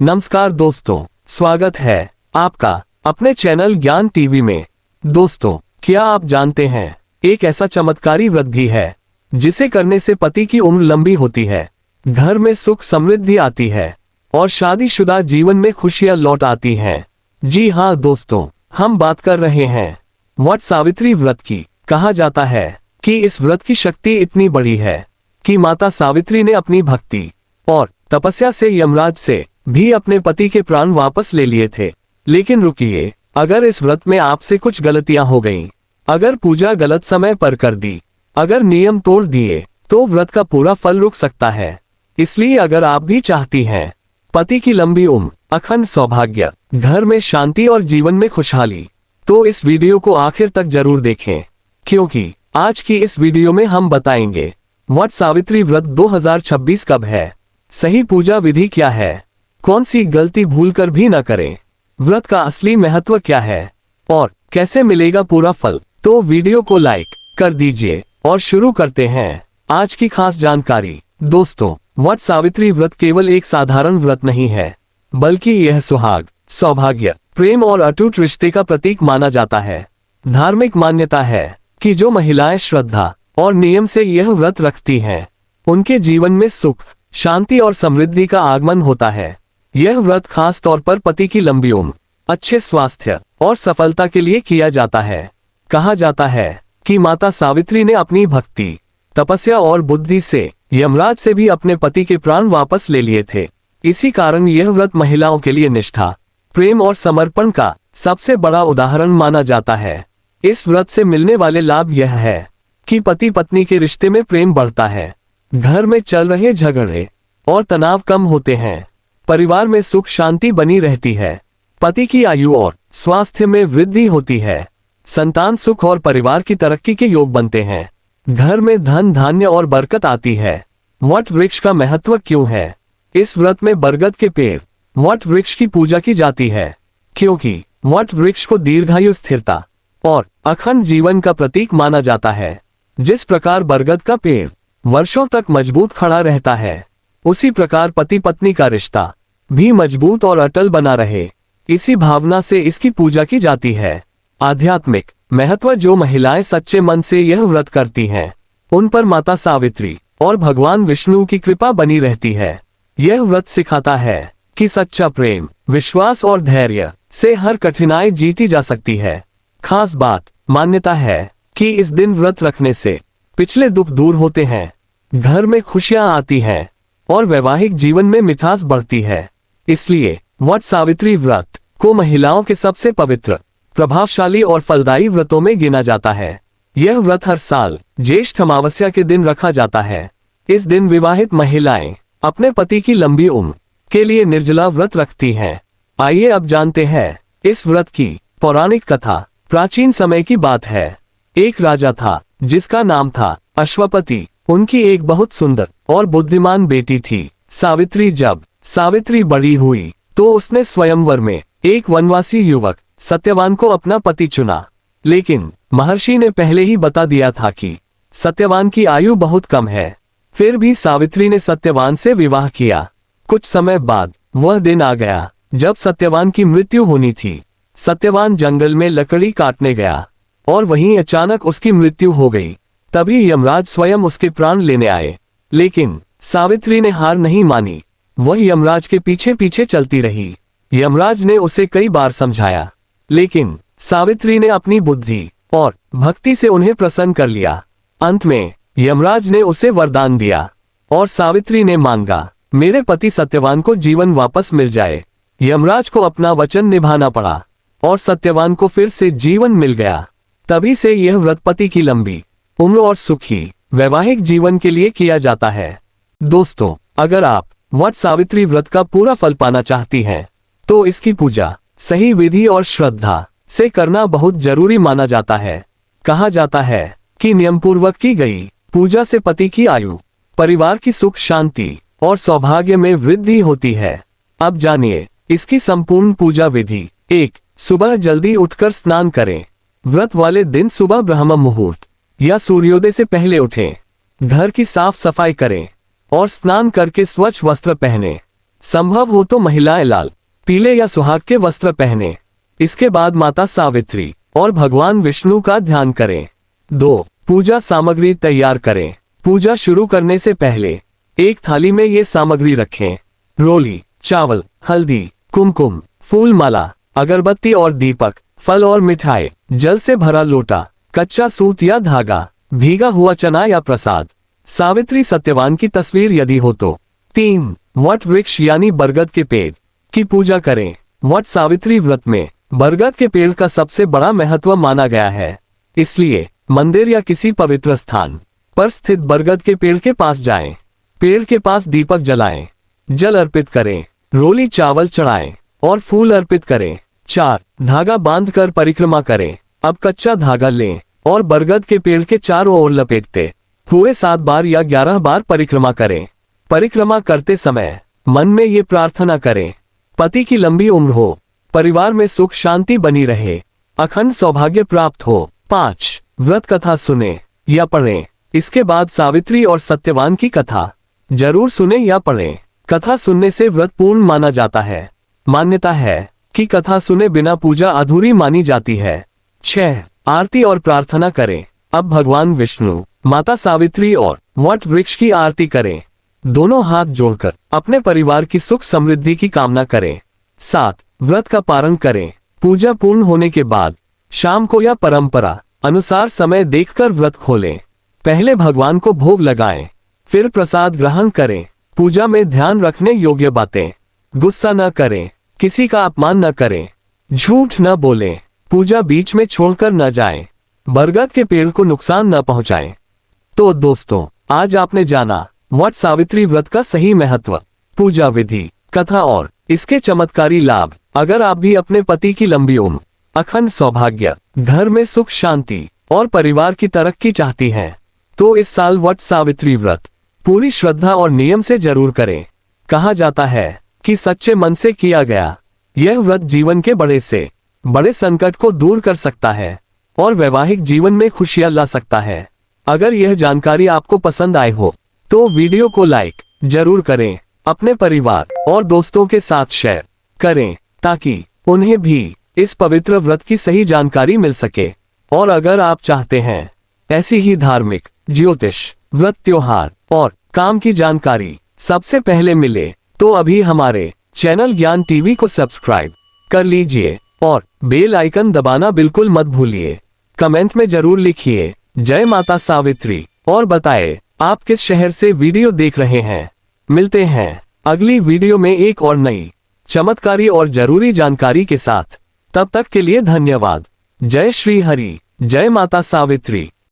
नमस्कार दोस्तों, स्वागत है आपका अपने चैनल ज्ञान टीवी में। दोस्तों, क्या आप जानते हैं एक ऐसा चमत्कारी व्रत भी है जिसे करने से पति की उम्र लंबी होती है, घर में सुख समृद्धि आती है और शादीशुदा जीवन में खुशियां लौट आती हैं। जी हाँ दोस्तों, हम बात कर रहे हैं वट सावित्री व्रत की। कहा जाता है कि इस व्रत की शक्ति इतनी बड़ी है कि माता सावित्री ने अपनी भक्ति और तपस्या से यमराज से भी अपने पति के प्राण वापस ले लिए थे। लेकिन रुकिए, अगर इस व्रत में आपसे कुछ गलतियां हो गईं, अगर पूजा गलत समय पर कर दी, अगर नियम तोड़ दिए, तो व्रत का पूरा फल रुक सकता है। इसलिए अगर आप भी चाहती हैं पति की लंबी उम्र, अखंड सौभाग्य, घर में शांति और जीवन में खुशहाली, तो इस वीडियो को आखिर तक जरूर देखें, क्योंकि आज की इस वीडियो में हम बताएंगे वट सावित्री व्रत 2026 कब है, सही पूजा विधि क्या है, कौन सी गलती भूलकर भी न करें, व्रत का असली महत्व क्या है और कैसे मिलेगा पूरा फल। तो वीडियो को लाइक कर दीजिए और शुरू करते हैं आज की खास जानकारी। दोस्तों, वट सावित्री व्रत केवल एक साधारण व्रत नहीं है, बल्कि यह सुहाग, सौभाग्य, प्रेम और अटूट रिश्ते का प्रतीक माना जाता है। धार्मिक मान्यता है कि जो महिलाएं श्रद्धा और नियम से यह व्रत रखती हैं, उनके जीवन में सुख, शांति और समृद्धि का आगमन होता है। यह व्रत खास तौर पर पति की लंबी उम्र, अच्छे स्वास्थ्य और सफलता के लिए किया जाता है। कहा जाता है कि माता सावित्री ने अपनी भक्ति, तपस्या और बुद्धि से यमराज से भी अपने पति के प्राण वापस ले लिए थे। इसी कारण यह व्रत महिलाओं के लिए निष्ठा, प्रेम और समर्पण का सबसे बड़ा उदाहरण माना जाता है। इस व्रत से मिलने वाले लाभ यह है कि पति पत्नी के रिश्ते में प्रेम बढ़ता है, घर में चल रहे झगड़े और तनाव कम होते हैं, परिवार में सुख शांति बनी रहती है, पति की आयु और स्वास्थ्य में वृद्धि होती है, संतान सुख और परिवार की तरक्की के योग बनते हैं, घर में धन धान्य और बरकत आती है। वट वृक्ष का महत्व क्यों है? इस व्रत में बरगद के पेड़, वट वृक्ष की पूजा की जाती है, क्योंकि वट वृक्ष को दीर्घायु, स्थिरता और अखंड जीवन का प्रतीक माना जाता है। जिस प्रकार बरगद का पेड़ वर्षों तक मजबूत खड़ा रहता है, उसी प्रकार पति पत्नी का रिश्ता भी मजबूत और अटल बना रहे, इसी भावना से इसकी पूजा की जाती है। आध्यात्मिक महत्व, जो महिलाएं सच्चे मन से यह व्रत करती हैं, उन पर माता सावित्री और भगवान विष्णु की कृपा बनी रहती है। यह व्रत सिखाता है कि सच्चा प्रेम, विश्वास और धैर्य से हर कठिनाई जीती जा सकती है। खास बात, मान्यता है कि इस दिन व्रत रखने से पिछले दुख दूर होते हैं, घर में खुशियां आती हैं और वैवाहिक जीवन में मिठास बढ़ती है। इसलिए वट सावित्री व्रत को महिलाओं के सबसे पवित्र, प्रभावशाली और फलदायी व्रतों में गिना जाता है। यह व्रत हर साल ज्येष्ठ अमावस्या के दिन रखा जाता है। इस दिन विवाहित महिलाएं अपने पति की लंबी उम्र के लिए निर्जला व्रत रखती हैं। आइए अब जानते हैं इस व्रत की पौराणिक कथा। प्राचीन समय की बात है, एक राजा था जिसका नाम था अश्वपति। उनकी एक बहुत सुंदर और बुद्धिमान बेटी थी, सावित्री। जब सावित्री बड़ी हुई तो उसने स्वयंवर में एक वनवासी युवक सत्यवान को अपना पति चुना। लेकिन महर्षि ने पहले ही बता दिया था कि सत्यवान की आयु बहुत कम है। फिर भी सावित्री ने सत्यवान से विवाह किया। कुछ समय बाद वह दिन आ गया जब सत्यवान की मृत्यु होनी थी। सत्यवान जंगल में लकड़ी काटने गया और वहीं अचानक उसकी मृत्यु हो गई। तभी यमराज स्वयं उसके प्राण लेने आए, लेकिन सावित्री ने हार नहीं मानी। वह यमराज के पीछे पीछे चलती रही। यमराज ने उसे कई बार समझाया, लेकिन सावित्री ने अपनी बुद्धि और भक्ति से उन्हें प्रसन्न कर लिया। अंत में यमराज ने उसे वरदान दिया और सावित्री ने मांगा, मेरे पति सत्यवान को जीवन वापस मिल जाए। यमराज को अपना वचन निभाना पड़ा और सत्यवान को फिर से जीवन मिल गया। तभी से यह व्रत पति की लंबी उम्र और सुखी वैवाहिक जीवन के लिए किया जाता है। दोस्तों, अगर आप वट सावित्री व्रत का पूरा फल पाना चाहती हैं, तो इसकी पूजा सही विधि और श्रद्धा से करना बहुत जरूरी माना जाता है। कहा जाता है कि नियमपूर्वक की गई पूजा से पति की आयु, परिवार की सुख शांति और सौभाग्य में वृद्धि होती है। अब जानिए इसकी संपूर्ण पूजा विधि। 1. सुबह जल्दी उठकर स्नान करें। व्रत वाले दिन सुबह ब्रह्म मुहूर्त या सूर्योदय से पहले उठें। घर की साफ सफाई करें और स्नान करके स्वच्छ वस्त्र पहनें। संभव हो तो महिलाएं लाल, पीले या सुहाग के वस्त्र पहने। इसके बाद माता सावित्री और भगवान विष्णु का ध्यान करें। 2. पूजा सामग्री तैयार करें। पूजा शुरू करने से पहले एक थाली में ये सामग्री रखें। रोली, चावल, हल्दी, कुमकुम, फूल माला, अगरबत्ती और दीपक, फल और मिठाई, जल से भरा लोटा, कच्चा सूत या धागा, भीगा हुआ चना या प्रसाद, सावित्री सत्यवान की तस्वीर यदि हो तो। 3. वट वृक्ष यानी बरगद के पेड़ की पूजा करें। वट सावित्री व्रत में बरगद के पेड़ का सबसे बड़ा महत्व माना गया है। इसलिए मंदिर या किसी पवित्र स्थान पर स्थित बरगद के पेड़ के पास जाएं। पेड़ के पास दीपक जलाएं, जल अर्पित करें, रोली चावल चढ़ाएं और फूल अर्पित करें। 4. धागा बांधकर परिक्रमा करें। अब कच्चा धागा लें और बरगद के पेड़ के चारों ओर लपेटते हुए 7 बार या 11 बार परिक्रमा करें। परिक्रमा करते समय मन में ये प्रार्थना करें, पति की लंबी उम्र हो, परिवार में सुख शांति बनी रहे, अखंड सौभाग्य प्राप्त हो। 5. व्रत कथा सुने या पढ़ें। इसके बाद सावित्री और सत्यवान की कथा जरूर सुने या पढ़ें। कथा सुनने से व्रत पूर्ण माना जाता है। मान्यता है कि कथा सुने बिना पूजा अधूरी मानी जाती है। 6. आरती और प्रार्थना करें। अब भगवान विष्णु, माता सावित्री और वट वृक्ष की आरती करें। दोनों हाथ जोड़कर अपने परिवार की सुख समृद्धि की कामना करें। 7. व्रत का पारण करें। पूजा पूर्ण होने के बाद शाम को या परंपरा अनुसार समय देखकर व्रत खोलें। पहले भगवान को भोग लगाएं, फिर प्रसाद ग्रहण करें। पूजा में ध्यान रखने योग्य बातें, गुस्सा न करें, किसी का अपमान न करें, झूठ न बोलें, पूजा बीच में छोड़कर न जाएं, बरगद के पेड़ को नुकसान न पहुंचाएं। तो दोस्तों, आज आपने जाना वट सावित्री व्रत का सही महत्व, पूजा विधि, कथा और इसके चमत्कारी लाभ। अगर आप भी अपने पति की लंबी उम्र, अखंड सौभाग्य, घर में सुख शांति और परिवार की तरक्की चाहती हैं, तो इस साल वट सावित्री व्रत पूरी श्रद्धा और नियम से जरूर करें। कहा जाता है कि सच्चे मन से किया गया यह व्रत जीवन के बड़े से बड़े संकट को दूर कर सकता है और वैवाहिक जीवन में खुशियां ला सकता है। अगर यह जानकारी आपको पसंद आई हो तो वीडियो को लाइक जरूर करें, अपने परिवार और दोस्तों के साथ शेयर करें ताकि उन्हें भी इस पवित्र व्रत की सही जानकारी मिल सके। और अगर आप चाहते हैं ऐसी ही धार्मिक, ज्योतिष, व्रत, त्योहार और काम की जानकारी सबसे पहले मिले तो अभी हमारे चैनल ज्ञान टीवी को सब्सक्राइब कर लीजिए और बेल आइकन दबाना बिल्कुल मत भूलिए। कमेंट में जरूर लिखिए जय माता सावित्री और बताएं आप किस शहर से वीडियो देख रहे हैं। मिलते हैं अगली वीडियो में एक और नई चमत्कारी और जरूरी जानकारी के साथ। तब तक के लिए धन्यवाद। जय श्री हरि, जय माता सावित्री।